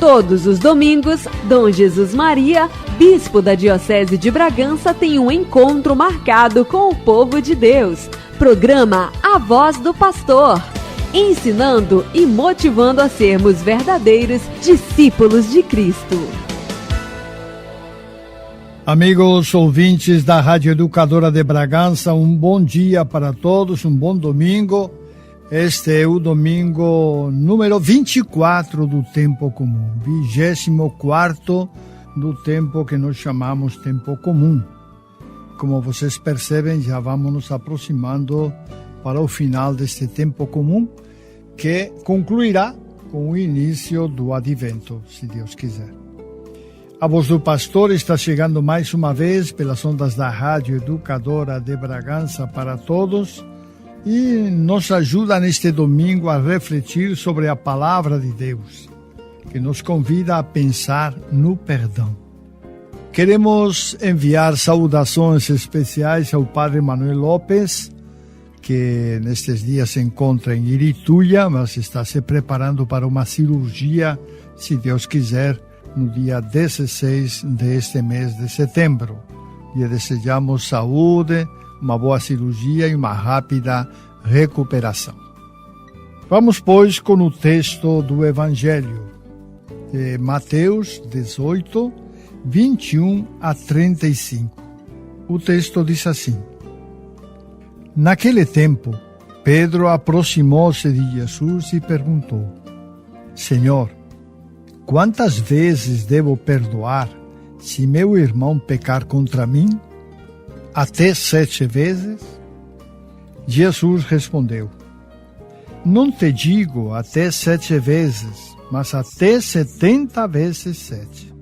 Todos os domingos, Dom Jesus Maria, bispo da Diocese de Bragança, tem um encontro marcado com o povo de Deus. Programa A Voz do Pastor, ensinando e motivando a sermos verdadeiros discípulos de Cristo. Amigos ouvintes da Rádio Educadora de Bragança, um bom dia para todos, um bom domingo. Este é o domingo número 24 do Tempo Comum, 24º do tempo que nós chamamos Tempo Comum. Como vocês percebem, já vamos nos aproximando para o final deste Tempo Comum, que concluirá com o início do Advento, se Deus quiser. A Voz do Pastor está chegando mais uma vez pelas ondas da Rádio Educadora de Bragança para todos, e nos ajuda neste domingo a refletir sobre a Palavra de Deus, que nos convida a pensar no perdão. Queremos enviar saudações especiais ao Padre Manuel Lopes, que nestes dias se encontra em Irituia, mas está se preparando para uma cirurgia, se Deus quiser, no dia 16 deste mês de setembro. E desejamos saúde, uma boa cirurgia e uma rápida recuperação. Vamos, pois, com o texto do Evangelho de Mateus 18, 21 a 35. O texto diz assim: Naquele tempo, Pedro aproximou-se de Jesus e perguntou: Senhor, quantas vezes devo perdoar se meu irmão pecar contra mim? Até 7 vezes? Jesus respondeu: Não te digo até 7 vezes, mas até 70 vezes 7.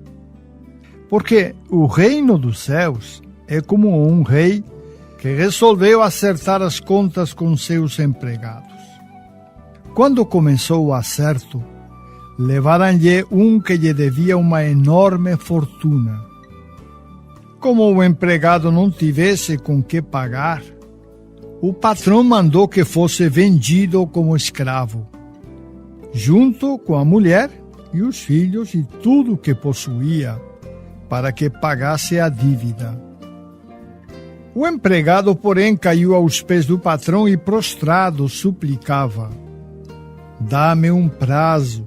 Porque o reino dos céus é como um rei que resolveu acertar as contas com seus empregados. Quando começou o acerto, levaram-lhe um que lhe devia uma enorme fortuna. Como o empregado não tivesse com que pagar, o patrão mandou que fosse vendido como escravo, junto com a mulher e os filhos e tudo o que possuía, para que pagasse a dívida. O empregado, porém, caiu aos pés do patrão e, prostrado, suplicava: Dá-me um prazo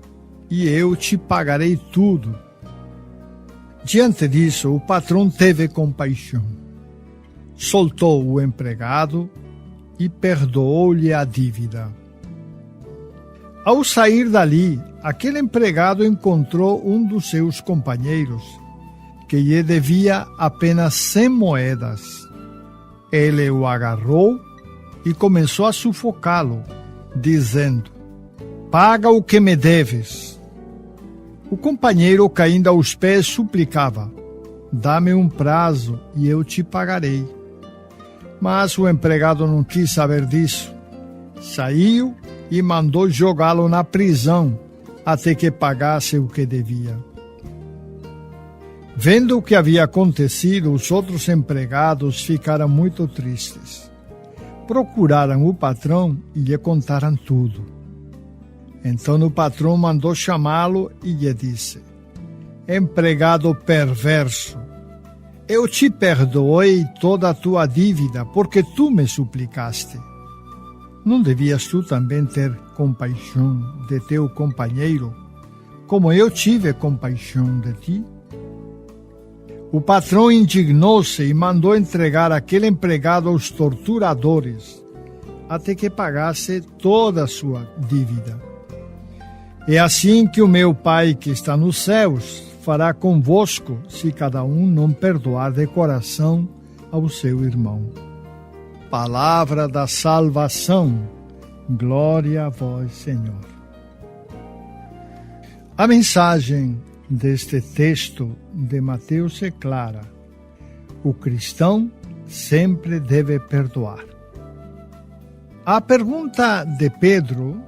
e eu te pagarei tudo. Diante disso, o patrão teve compaixão. Soltou o empregado e perdoou-lhe a dívida. Ao sair dali, aquele empregado encontrou um dos seus companheiros, que lhe devia apenas 100 moedas. Ele o agarrou e começou a sufocá-lo, dizendo: Paga o que me deves. O companheiro, caindo aos pés, suplicava: Dá-me um prazo e eu te pagarei. Mas o empregado não quis saber disso. Saiu e mandou jogá-lo na prisão até que pagasse o que devia. Vendo o que havia acontecido, os outros empregados ficaram muito tristes. Procuraram o patrão e lhe contaram tudo. Então o patrão mandou chamá-lo e lhe disse: Empregado perverso, eu te perdoei toda a tua dívida, porque tu me suplicaste. Não devias tu também ter compaixão de teu companheiro, como eu tive compaixão de ti? O patrão indignou-se e mandou entregar aquele empregado aos torturadores, até que pagasse toda a sua dívida. É assim que o meu Pai que está nos céus fará convosco, se cada um não perdoar de coração ao seu irmão. Palavra da salvação. Glória a vós, Senhor. A mensagem deste texto de Mateus é clara: o cristão sempre deve perdoar. A pergunta de Pedro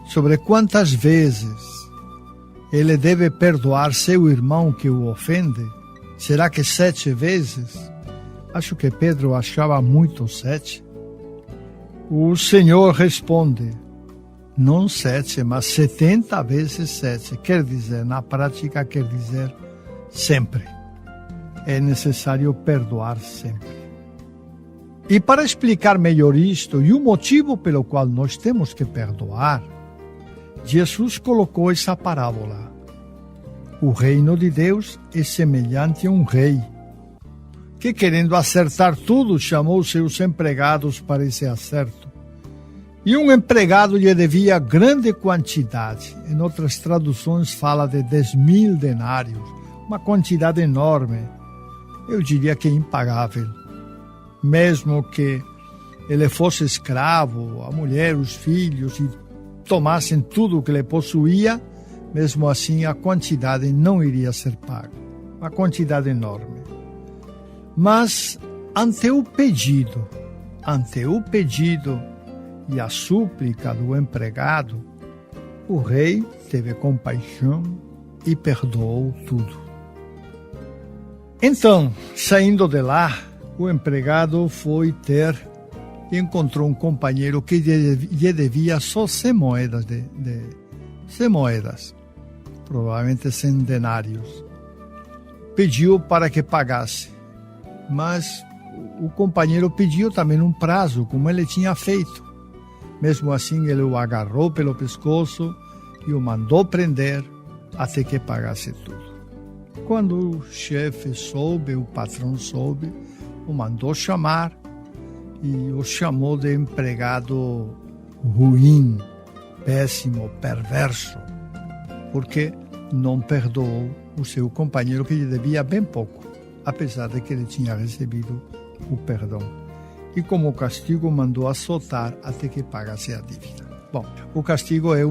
sobre quantas vezes ele deve perdoar seu irmão que o ofende, será que 7 vezes? Acho que Pedro achava muito 7. O Senhor responde: não 7, mas 70 vezes 7. Quer dizer, na prática, quer dizer sempre. É necessário perdoar sempre. E para explicar melhor isto e o motivo pelo qual nós temos que perdoar, Jesus colocou essa parábola. O reino de Deus é semelhante a um rei que, querendo acertar tudo, chamou seus empregados para esse acerto. E um empregado lhe devia grande quantidade. Em outras traduções fala de 10.000 denários, uma quantidade enorme. Eu diria que impagável. Mesmo que ele fosse escravo, a mulher, os filhos, e tomassem tudo o que ele possuía, mesmo assim a quantidade não iria ser paga. Uma quantidade enorme. Mas ante o pedido e a súplica do empregado, o rei teve compaixão e perdoou tudo. Então, saindo de lá, o empregado foi ter e encontrou um companheiro que lhe devia só 100 moedas, 100 moedas, provavelmente 100 denários. Pediu para que pagasse, mas o companheiro pediu também um prazo, como ele tinha feito. Mesmo assim, ele o agarrou pelo pescoço e o mandou prender até que pagasse tudo. Quando o chefe soube, o patrão soube, o mandou chamar e o chamou de empregado ruim, péssimo, perverso, porque não perdoou o seu companheiro que lhe devia bem pouco, apesar de que ele tinha recebido o perdão. E como castigo mandou açoitar até que pagasse a dívida. Bom, o castigo é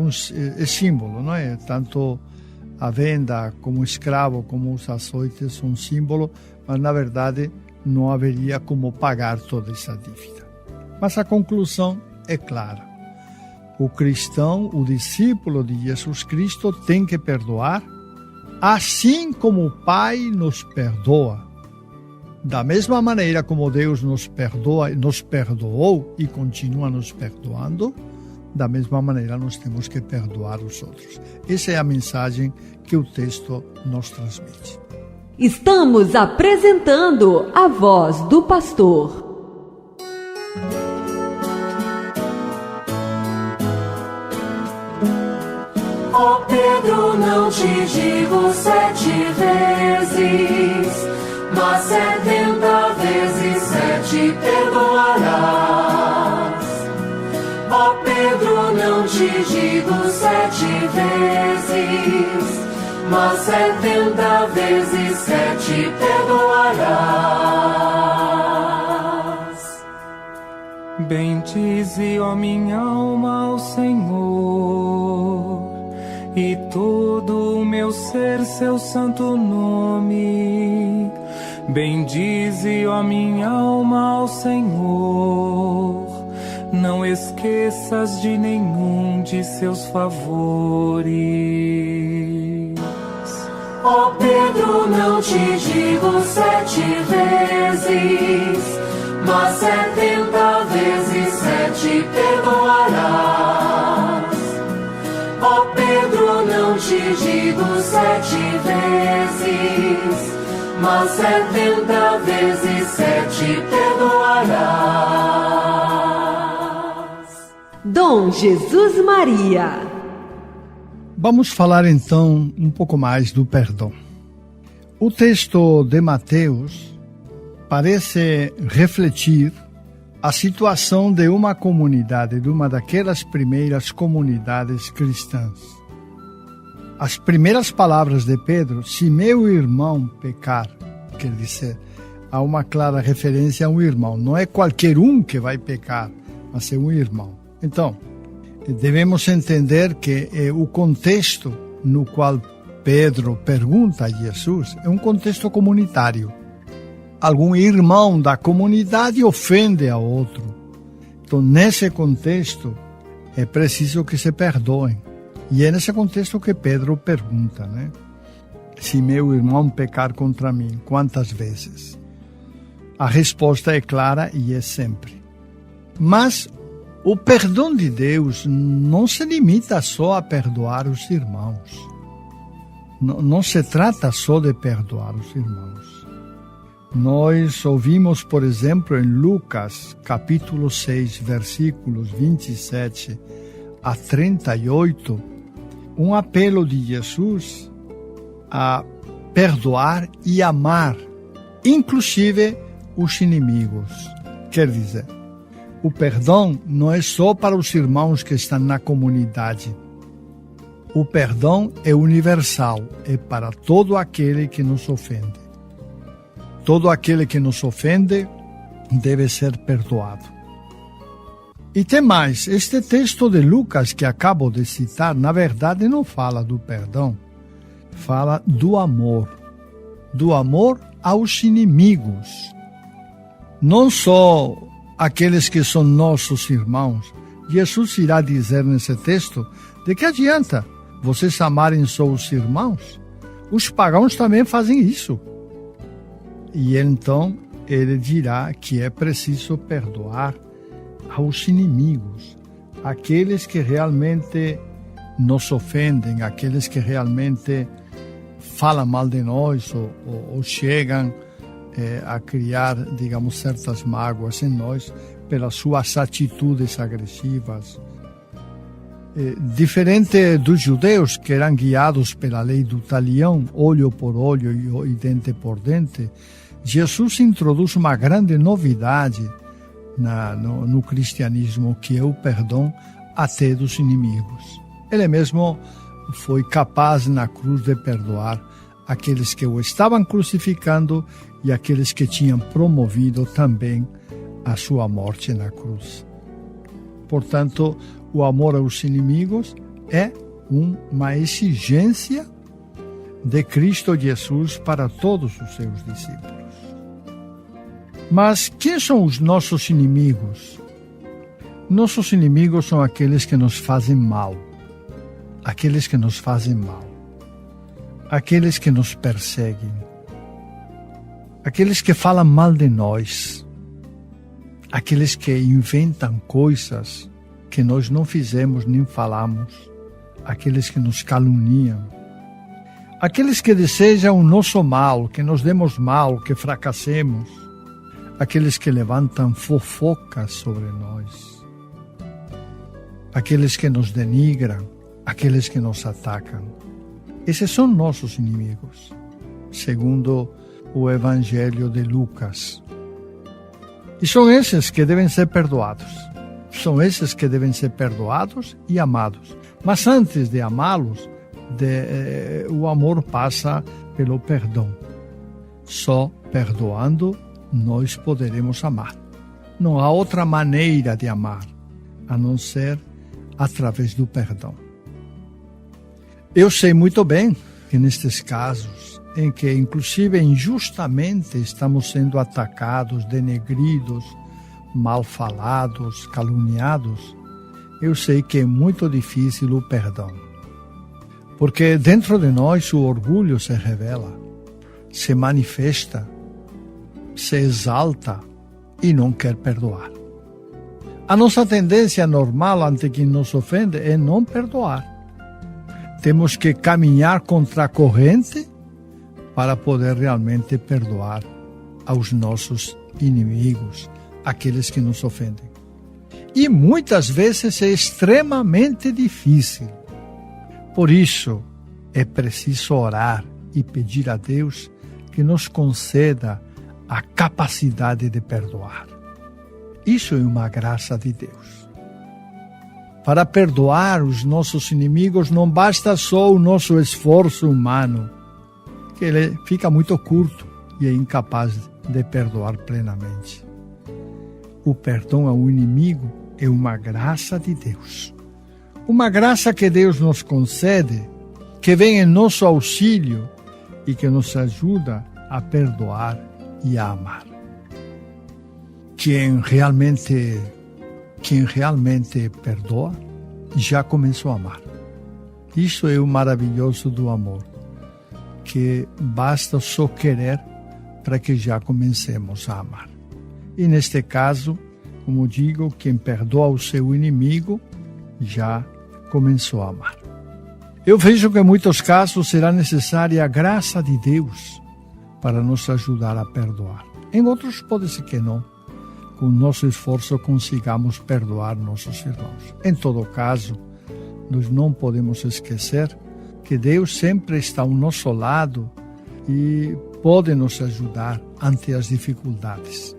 símbolo, não é? Tanto a venda como o escravo, como os açoites são símbolo, mas na verdade não haveria como pagar toda essa dívida. Mas a conclusão é clara. O cristão, o discípulo de Jesus Cristo, tem que perdoar, assim como o Pai nos perdoa. Da mesma maneira como Deus nos perdoou e continua nos perdoando, da mesma maneira nós temos que perdoar os outros. Essa é a mensagem que o texto nos transmite. Estamos apresentando a Voz do Pastor. Ó Pedro, não te digo 7 vezes, mas 70 vezes 7 perdoarás. Ó Pedro, não te digo 7 vezes, mas 70 vezes 7 perdoarás. Bendize, ó minha alma, ao Senhor, e todo o meu ser seu santo nome. Bendize, ó minha alma, ao Senhor, não esqueças de nenhum de seus favores. Ó Pedro, não te digo 7 vezes, mas 70 vezes 7 perdoarás. Ó Pedro, não te digo 7 vezes, mas 70 vezes 7 perdoarás. Dom Jesus Maria. Vamos falar então um pouco mais do perdão. O texto de Mateus parece refletir a situação de uma comunidade, de uma daquelas primeiras comunidades cristãs. As primeiras palavras de Pedro, se meu irmão pecar, quer dizer, há uma clara referência a um irmão. Não é qualquer um que vai pecar, mas é um irmão. Então, devemos entender que o contexto no qual Pedro pergunta a Jesus é um contexto comunitário. Algum irmão da comunidade ofende a outro. Então, nesse contexto, é preciso que se perdoem. E é nesse contexto que Pedro pergunta, né? Se meu irmão pecar contra mim, quantas vezes? A resposta é clara e é sempre. Mas O perdão de Deus não se limita só a perdoar os irmãos. Não se trata só de perdoar os irmãos. Nós ouvimos, por exemplo, em Lucas, capítulo 6, versículos 27 a 38, um apelo de Jesus a perdoar e amar, inclusive os inimigos. Quer dizer, o perdão não é só para os irmãos que estão na comunidade. O perdão é universal, é para todo aquele que nos ofende. Todo aquele que nos ofende deve ser perdoado. E tem mais, este texto de Lucas que acabo de citar, na verdade não fala do perdão, fala do amor aos inimigos. Não só aqueles que são nossos irmãos. Jesus irá dizer nesse texto, de que adianta vocês amarem só os irmãos? Os pagãos também fazem isso. E então ele dirá que é preciso perdoar aos inimigos, aqueles que realmente nos ofendem, aqueles que realmente falam mal de nós ou chegam a criar, digamos, certas mágoas em nós pelas suas atitudes agressivas. Diferente dos judeus, que eram guiados pela lei do talião, olho por olho e dente por dente, Jesus introduz uma grande novidade no cristianismo, que é o perdão até dos inimigos. Ele mesmo foi capaz na cruz de perdoar aqueles que o estavam crucificando e aqueles que tinham promovido também a sua morte na cruz. Portanto, o amor aos inimigos é uma exigência de Cristo Jesus para todos os seus discípulos. Mas quem são os nossos inimigos? Nossos inimigos são aqueles que nos fazem mal. Aqueles que nos fazem mal. Aqueles que nos perseguem. Aqueles que falam mal de nós. Aqueles que inventam coisas que nós não fizemos nem falamos. Aqueles que nos caluniam. Aqueles que desejam o nosso mal, que nos demos mal, que fracassemos. Aqueles que levantam fofocas sobre nós. Aqueles que nos denigram, aqueles que nos atacam. Esses são nossos inimigos, segundo o Evangelho de Lucas. E são esses que devem ser perdoados. São esses que devem ser perdoados e amados. Mas antes de amá-los, o amor passa pelo perdão. Só perdoando nós poderemos amar. Não há outra maneira de amar, a não ser através do perdão. Eu sei muito bem que nestes casos, em que inclusive injustamente estamos sendo atacados, denegridos, mal falados, caluniados, eu sei que é muito difícil o perdão. Porque dentro de nós o orgulho se revela, se manifesta, se exalta e não quer perdoar. A nossa tendência normal ante quem nos ofende é não perdoar. Temos que caminhar contra a corrente para poder realmente perdoar aos nossos inimigos, aqueles que nos ofendem. E muitas vezes é extremamente difícil. Por isso, é preciso orar e pedir a Deus que nos conceda a capacidade de perdoar. Isso é uma graça de Deus. Para perdoar os nossos inimigos não basta só o nosso esforço humano, que ele fica muito curto e é incapaz de perdoar plenamente. O perdão ao inimigo é uma graça de Deus. Uma graça que Deus nos concede, que vem em nosso auxílio e que nos ajuda a perdoar e a amar. Quem realmente perdoa, já começou a amar. Isso é o maravilhoso do amor, que basta só querer para que já comecemos a amar. E neste caso, Como digo, quem perdoa o seu inimigo já começou a amar. Eu vejo que em muitos casos será necessária a graça de Deus para nos ajudar a perdoar. Em outros pode ser que não. Com nosso esforço consigamos perdoar nossos irmãos. Em todo caso, nós não podemos esquecer que Deus sempre está ao nosso lado e pode nos ajudar ante as dificuldades.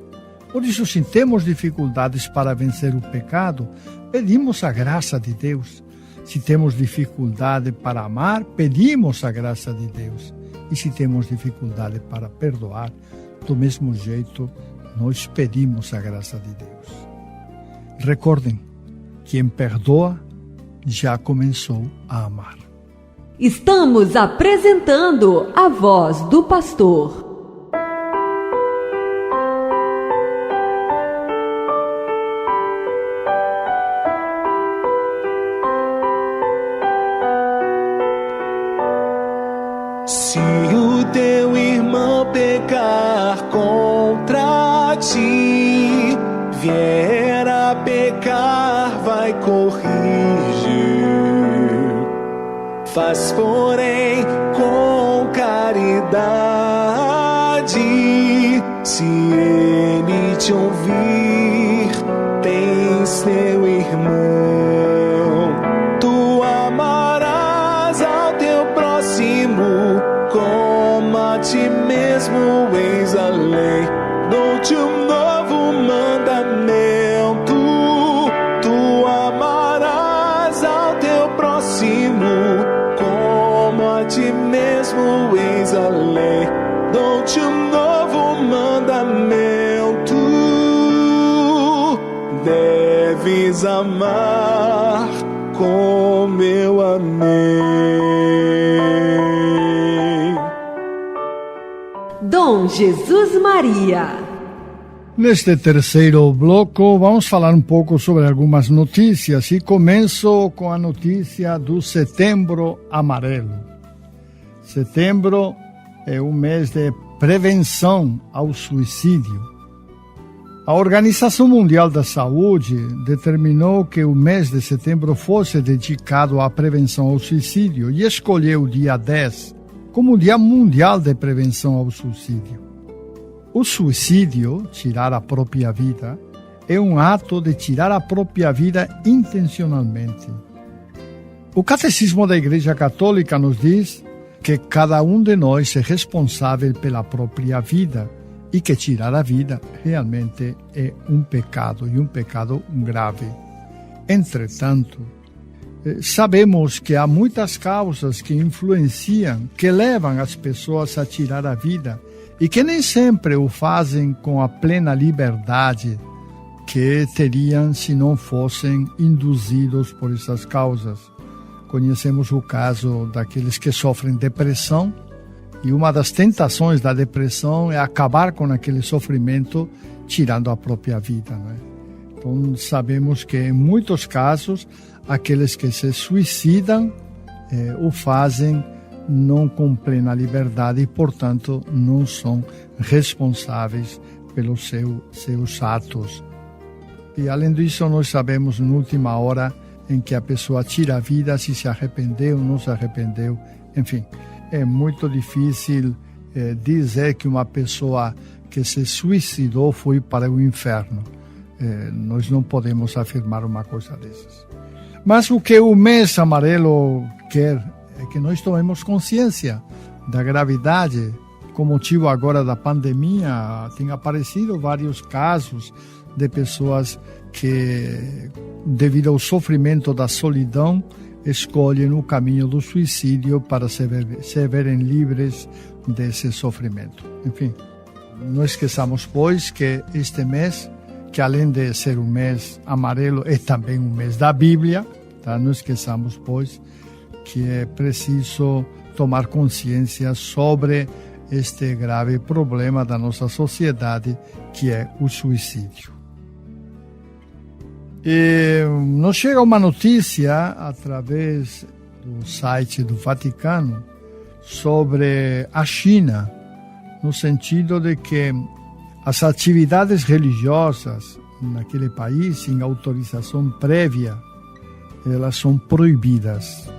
Por isso, se temos dificuldades para vencer o pecado, pedimos a graça de Deus. Se temos dificuldade para amar, pedimos a graça de Deus. E se temos dificuldade para perdoar, do mesmo jeito, nós pedimos a graça de Deus. Recordem, quem perdoa já começou a amar. Estamos apresentando a Voz do Pastor. Se o teu irmão pecar contra ti, vier a pecar, vai corrigir. Faz, porém, com caridade. Se ele te ouvir, tens teu irmão. Tu amarás ao teu próximo como a ti mesmo, eis a lei. Dou-te um novo mandamento: tu amarás ao teu próximo como a ti mesmo, eis a lei. Dou-te um novo mandamento: deves amar como eu amei. Dom Jesus Maria. Neste terceiro bloco, vamos falar um pouco sobre algumas notícias e começo com a notícia do Setembro Amarelo. Setembro é um mês de prevenção ao suicídio. A Organização Mundial da Saúde determinou que o mês de setembro fosse dedicado à prevenção ao suicídio e escolheu o dia 10 como o Dia Mundial de Prevenção ao Suicídio. O suicídio, tirar a própria vida, é um ato de tirar a própria vida intencionalmente. O Catecismo da Igreja Católica nos diz que cada um de nós é responsável pela própria vida e que tirar a vida realmente é um pecado, e um pecado grave. Entretanto, sabemos que há muitas causas que influenciam, que levam as pessoas a tirar a vida e que nem sempre o fazem com a plena liberdade que teriam se não fossem induzidos por essas causas. Conhecemos o caso daqueles que sofrem depressão, e uma das tentações da depressão é acabar com aquele sofrimento tirando a própria vida, né? Então sabemos que em muitos casos aqueles que se suicidam o fazem não com plena liberdade e, portanto, não são responsáveis pelos seus atos. E, além disso, nós sabemos, na última hora, em que a pessoa tira a vida, se arrependeu, não se arrependeu. Enfim, é muito difícil dizer que uma pessoa que se suicidou foi para o inferno. Nós não podemos afirmar uma coisa dessas. Mas o que o mês amarelo quer é que nós tomemos consciência da gravidade. Com motivo agora da pandemia, tem aparecido vários casos de pessoas que, devido ao sofrimento da solidão, escolhem o caminho do suicídio para se verem livres desse sofrimento. Enfim, não esqueçamos, pois, que este mês, que além de ser um mês amarelo, é também um mês da Bíblia, tá? Não esqueçamos, pois, que é preciso tomar consciência sobre este grave problema da nossa sociedade, que é o suicídio. E nos chega uma notícia através do site do Vaticano sobre a China, no sentido de que as atividades religiosas naquele país, sem autorização prévia, elas são proibidas.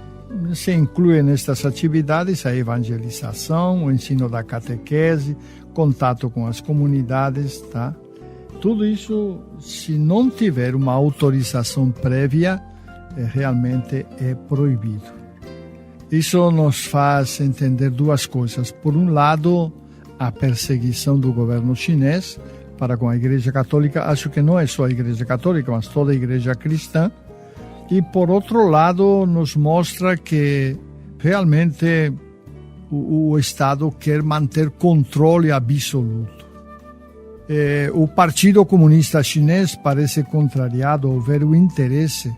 Se incluem nestas atividades a evangelização, o ensino da catequese, contato com as comunidades, tá? Tudo isso, se não tiver uma autorização prévia, realmente é proibido. Isso nos faz entender duas coisas. Por um lado, a perseguição do governo chinês para com a Igreja Católica. Acho que não é só a Igreja Católica, mas toda a Igreja cristã. E, por outro lado, nos mostra que realmente o Estado quer manter controle absoluto. O Partido Comunista Chinês parece contrariado ao ver o interesse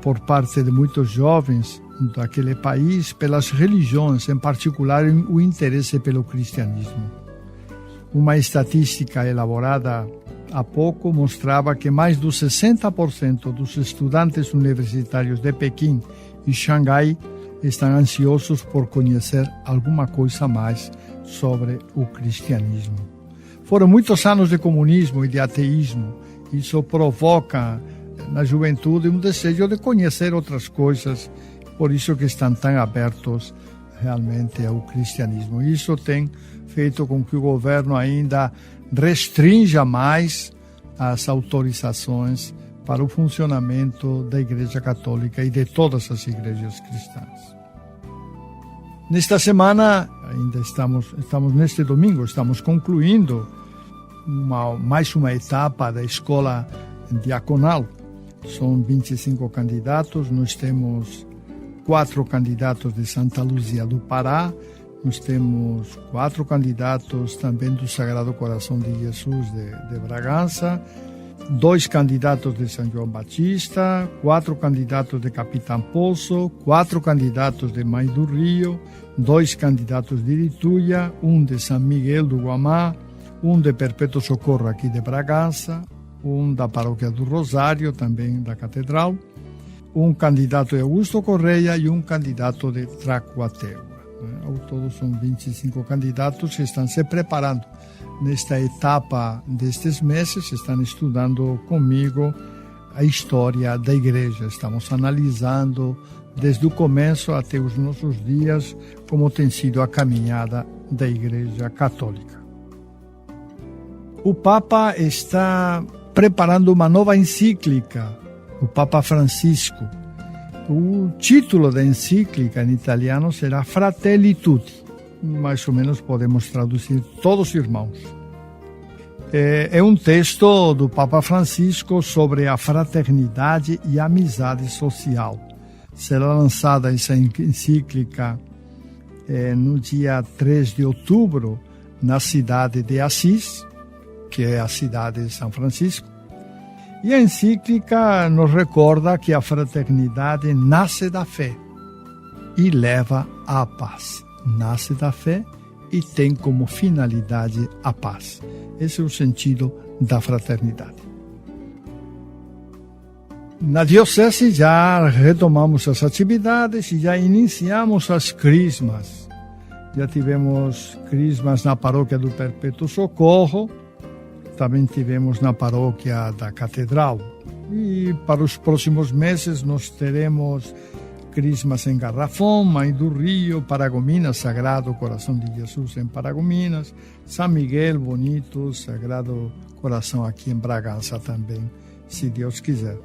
por parte de muitos jovens daquele país pelas religiões, em particular o interesse pelo cristianismo. Uma estatística elaborada há pouco mostrava que mais dos 60% dos estudantes universitários de Pequim e Xangai estão ansiosos por conhecer alguma coisa mais sobre o cristianismo. Foram muitos anos de comunismo e de ateísmo. Isso provoca na juventude um desejo de conhecer outras coisas, por isso que estão tão abertos realmente ao cristianismo. Isso tem feito com que o governo ainda restrinja mais as autorizações para o funcionamento da Igreja Católica e de todas as igrejas cristãs. Nesta semana, ainda estamos neste domingo, estamos concluindo mais uma etapa da escola diaconal. São 25 candidatos, nós temos 4 candidatos de Santa Luzia do Pará, nós temos 4 candidatos também do Sagrado Coração de Jesus de Bragança, 2 candidatos de São João Batista, 4 candidatos de Capitão Poço, 4 candidatos de Mãe do Rio, 2 candidatos de Irituia, 1 de São Miguel do Guamá, 1 de Perpétuo Socorro aqui de Bragança, 1 da Paróquia do Rosário, também da Catedral, 1 candidato de Augusto Correia e 1 candidato de Tracuateua. Ao todo são 25 candidatos que estão se preparando nesta etapa destes meses, estão estudando comigo a história da Igreja. Estamos analisando desde o começo até os nossos dias como tem sido a caminhada da Igreja Católica. O Papa está preparando uma nova encíclica, o Papa Francisco. O título da encíclica em italiano será Fratelli Tutti, mais ou menos podemos traduzir todos irmãos. É um texto do Papa Francisco sobre a fraternidade e a amizade social. Será lançada essa encíclica no dia 3 de outubro, na cidade de Assis, que é a cidade de São Francisco. E a encíclica nos recorda que a fraternidade nasce da fé e leva à paz. Nasce da fé e tem como finalidade a paz. Esse é o sentido da fraternidade. Na Diocese já retomamos as atividades e já iniciamos as crismas. Já tivemos crismas na Paróquia do Perpétuo Socorro, também tivemos na Paróquia da Catedral. E para os próximos meses nós teremos crismas em Garrafão, Mãe do Rio, Paragominas, Sagrado Coração de Jesus em Paragominas, São Miguel, Bonito, Sagrado Coração aqui em Bragança também, se Deus quiser.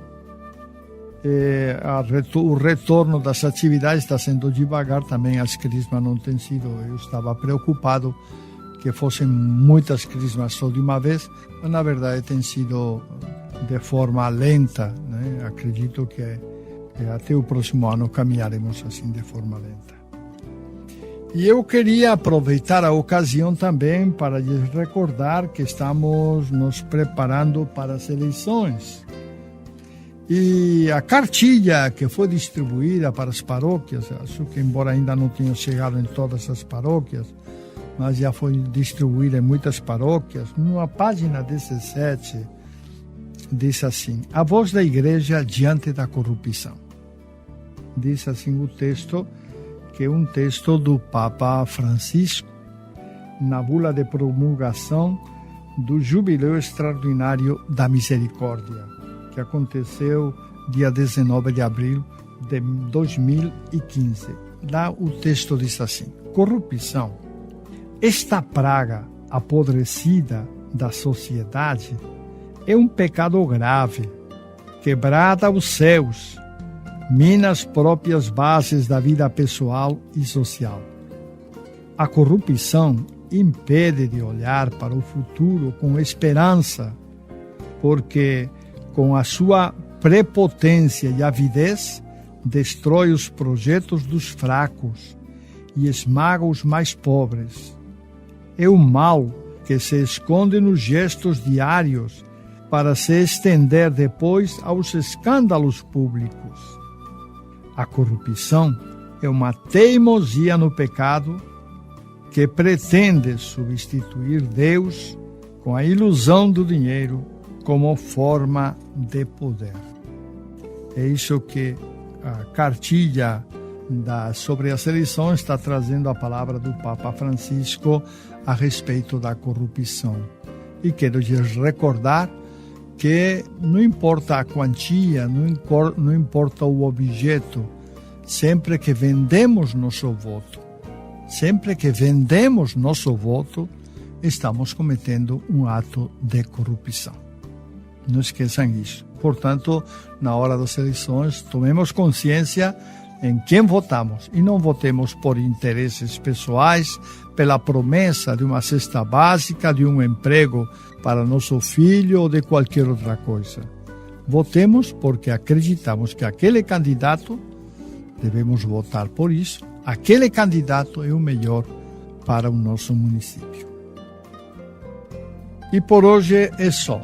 O retorno das atividades está sendo devagar, também as crismas não têm sido, eu estava preocupado que fossem muitas crismas só de uma vez, mas na verdade tem sido de forma lenta, né? Acredito que até o próximo ano caminharemos assim de forma lenta. E eu queria aproveitar a ocasião também para lhes recordar que estamos nos preparando para as eleições. E a cartilha que foi distribuída para as paróquias, acho que embora ainda não tenha chegado em todas as paróquias, mas já foi distribuída em muitas paróquias, numa página 17, diz assim: a voz da Igreja diante da corrupção. Diz assim o texto, que é um texto do Papa Francisco, na bula de promulgação do Jubileu Extraordinário da Misericórdia, que aconteceu dia 19 de abril de 2015. Lá o texto diz assim: corrupção. Esta praga apodrecida da sociedade é um pecado grave, quebrada os céus, mina as próprias bases da vida pessoal e social. A corrupção impede de olhar para o futuro com esperança, porque com a sua prepotência e avidez destrói os projetos dos fracos e esmaga os mais pobres. É o mal que se esconde nos gestos diários para se estender depois aos escândalos públicos. A corrupção é uma teimosia no pecado que pretende substituir Deus com a ilusão do dinheiro como forma de poder. É isso que a cartilha sobre as eleições está trazendo a palavra do Papa Francisco a respeito da corrupção. E quero lhes recordar que não importa a quantia, não importa o objeto, sempre que vendemos nosso voto, estamos cometendo um ato de corrupção. Não esqueçam isso. Portanto, na hora das eleições, tomemos consciência em quem votamos e não votemos por interesses pessoais, pela promessa de uma cesta básica, de um emprego para nosso filho ou de qualquer outra coisa. Votemos porque acreditamos que aquele candidato, devemos votar por isso, aquele candidato é o melhor para o nosso município. E por hoje é só.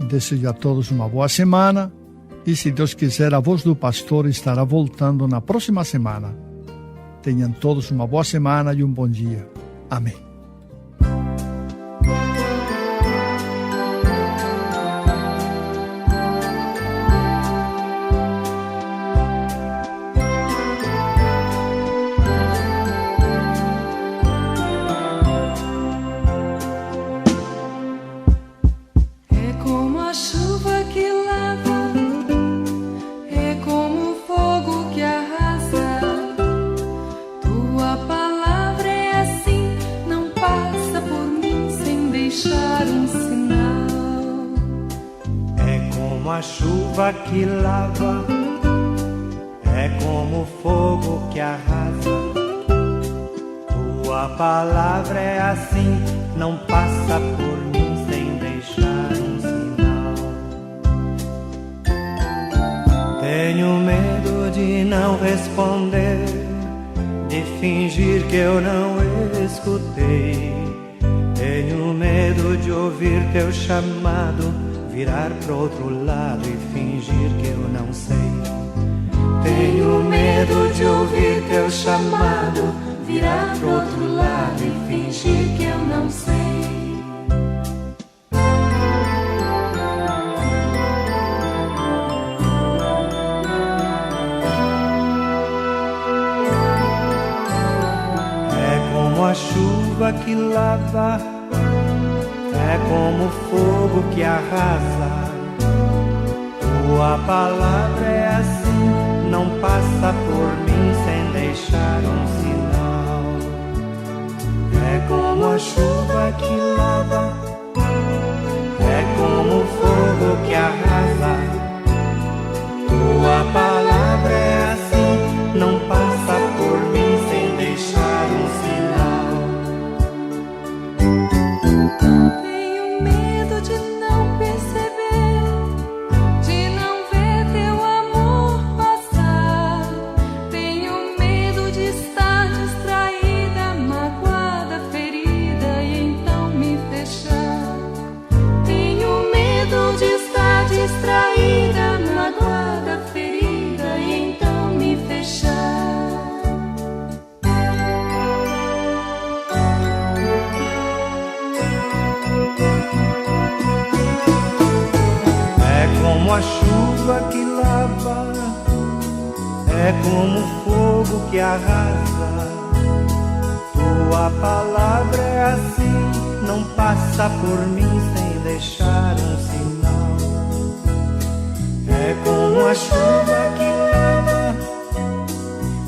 Desejo a todos uma boa semana e, se Deus quiser, a Voz do Pastor estará voltando na próxima semana. Tenham todos uma boa semana e um bom dia. Amém. Chuva que lava, é como fogo que arrasa. Tua palavra é assim, não passa por mim sem deixar um sinal. Tenho medo de não responder, de fingir que eu não escutei. Tenho medo de ouvir teu chamado, virar pro outro lado e fingir que eu não sei. Tenho medo de ouvir teu chamado, virar pro outro lado e fingir que eu não sei. É como a chuva que lava, é como fogo que arrasa. Tua palavra é assim, não passa por mim sem deixar um sinal. É como a chuva que lava, é como fogo que arrasa. Tua palavra é assim, não passa por mim sem deixar um sinal. Distraída, magoada, ferida, e então me fechar. É como a chuva que lava, é como o fogo que arrasa. Tua palavra é assim, não passa por mim sem deixar um sinal. É como a chuva que leva,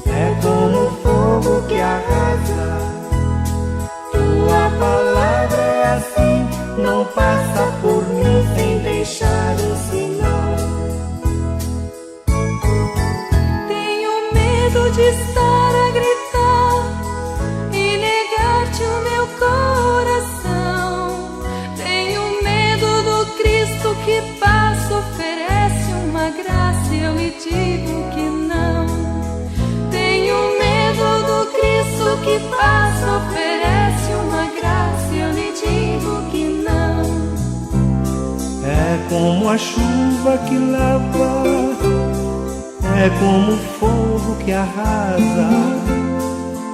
é como o fogo que arrasa. Tua palavra é assim, não passa por mim sem deixar um sinal. Tenho medo de estar a gritar e negar-te o meu coração. Tenho medo do Cristo que passa, oferece uma graça e eu lhe digo que não. Tenho medo do Cristo que passa, oferece uma graça e eu lhe digo que não. É como a chuva que lava, é como o fogo que arrasa.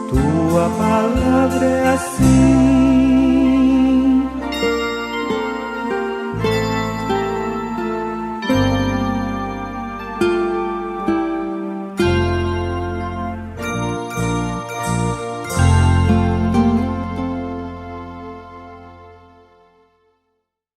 Tua palavra é assim,